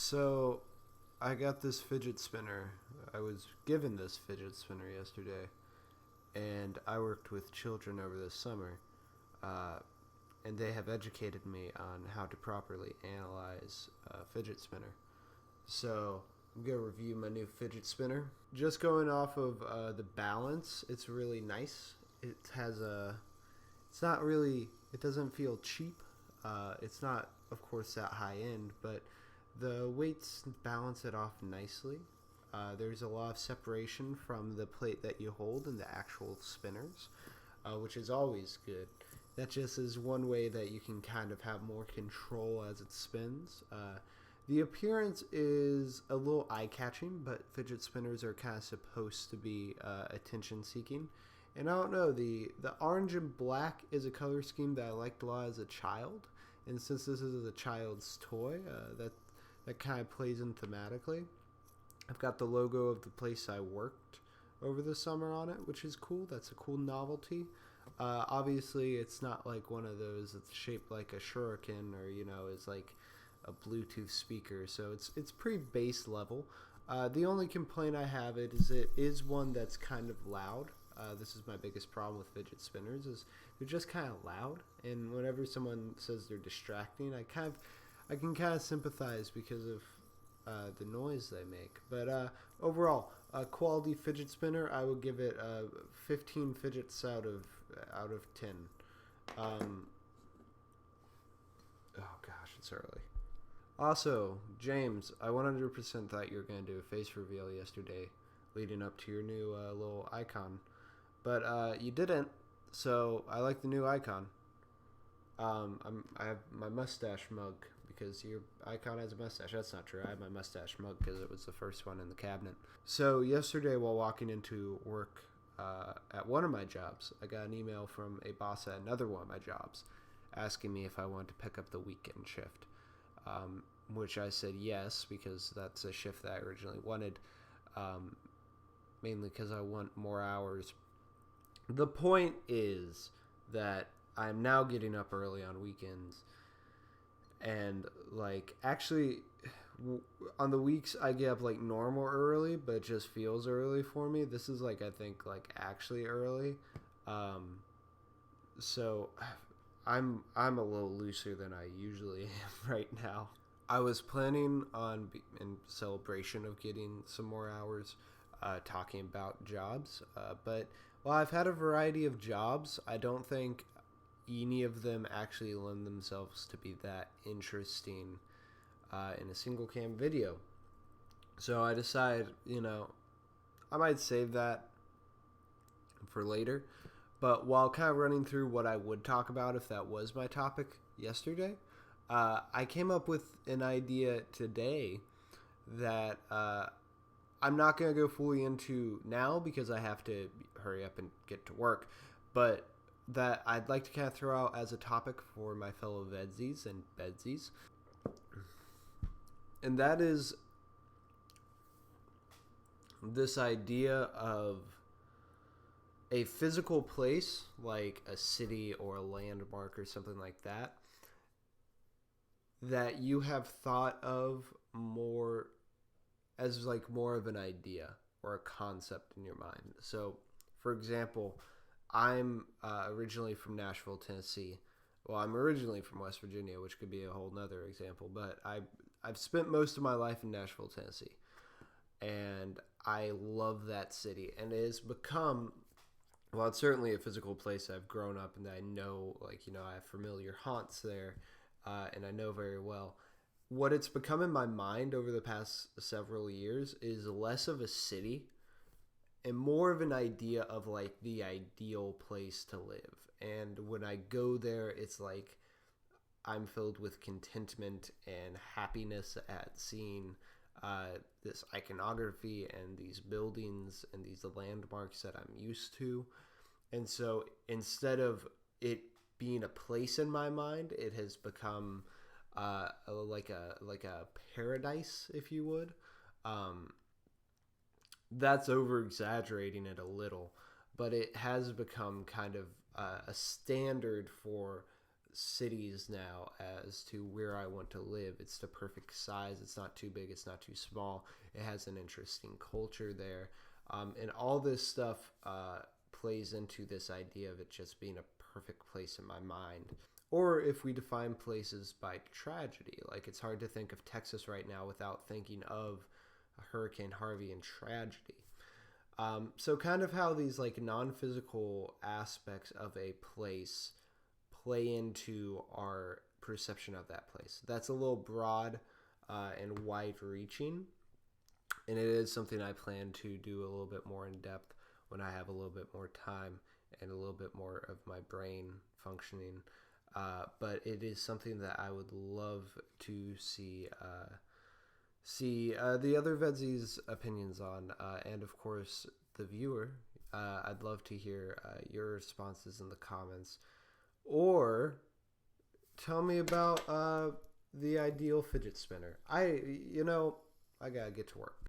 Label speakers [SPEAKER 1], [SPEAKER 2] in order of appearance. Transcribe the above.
[SPEAKER 1] So I got this fidget spinner. I was given this fidget spinner yesterday, and I worked with children over this summer, uh, and they have educated me on how to properly analyze a fidget spinner. So I'm gonna review my new fidget spinner. Just going off of the balance, it's really nice. It has a. It's not really. It doesn't feel cheap. It's not, of course, that high end, but the weights balance it off nicely. There's a lot of separation from the plate that you hold and the actual spinners, which is always good. That just is one way that you can kind of have more control as it spins. The appearance is a little eye-catching, but fidget spinners are kind of supposed to be attention-seeking. And I don't know, the orange and black is a color scheme that I liked a lot as a child. And since this is a child's toy, that kind of plays in thematically. I've got the logo of the place I worked over the summer on it, which is cool. That's a cool novelty. Obviously, it's not like one of those that's shaped like a shuriken or, is like a Bluetooth speaker. So it's pretty base level. The only complaint I have it is one that's kind of loud. This is my biggest problem with fidget spinners is they're just kind of loud, and whenever someone says they're distracting, I can kind of sympathize because of the noise they make. But overall, a quality fidget spinner, I would give it 15 fidgets out of 10. Oh gosh, it's early. Also, James, I 100% thought you were going to do a face reveal yesterday leading up to your new little icon. But you didn't, so I like the new icon. I have my mustache mug because your icon has a mustache. That's not true. I have my mustache mug because it was the first one in the cabinet. So yesterday while walking into work at one of my jobs, I got an email from a boss at another one of my jobs asking me if I wanted to pick up the weekend shift, which I said yes because that's a shift that I originally wanted, mainly because I want more hours. The point is that I'm now getting up early on weekends, and actually on the weeks I get up normal early, but it just feels early for me. This is I think actually early. So I'm a little looser than I usually am right now. I was planning on in celebration of getting some more hours talking about jobs, but while I've had a variety of jobs, I don't think any of them actually lend themselves to be that interesting in a single cam video. So I decided, I might save that for later. But while kind of running through what I would talk about if that was my topic yesterday, I came up with an idea today that I'm not going to go fully into now because I have to hurry up and get to work, but that I'd like to kind of throw out as a topic for my fellow VEDSies and BEDSies. And that is this idea of a physical place, like a city or a landmark or something like that, that you have thought of more as more of an idea or a concept in your mind. So, for example, I'm originally from Nashville, Tennessee. Well, I'm originally from West Virginia, which could be a whole nother example. But I've spent most of my life in Nashville, Tennessee. And I love that city. And it has become, well, it's certainly a physical place I've grown up and that I know, I have familiar haunts there. And I know very well. What it's become in my mind over the past several years is less of a city and more of an idea of the ideal place to live. And when I go there, it's I'm filled with contentment and happiness at seeing this iconography and these buildings and these landmarks that I'm used to. And so instead of it being a place in my mind, it has become like a paradise, if you would. That's over exaggerating it a little, but it has become kind of a standard for cities now as to where I want to live. It's the perfect size. It's not too big. It's not too small. It has an interesting culture there. And all this stuff plays into this idea of it just being a perfect place in my mind. Or if we define places by tragedy, like it's hard to think of Texas right now without thinking of Hurricane Harvey and tragedy. So kind of how these like non-physical aspects of a place play into our perception of that place. That's a little broad and wide-reaching, and it is something I plan to do a little bit more in depth when I have a little bit more time and a little bit more of my brain functioning. But it is something that I would love to see the other VEDS's opinions on, and of course the viewer. I'd love to hear your responses in the comments, or tell me about the ideal fidget spinner. I gotta get to work.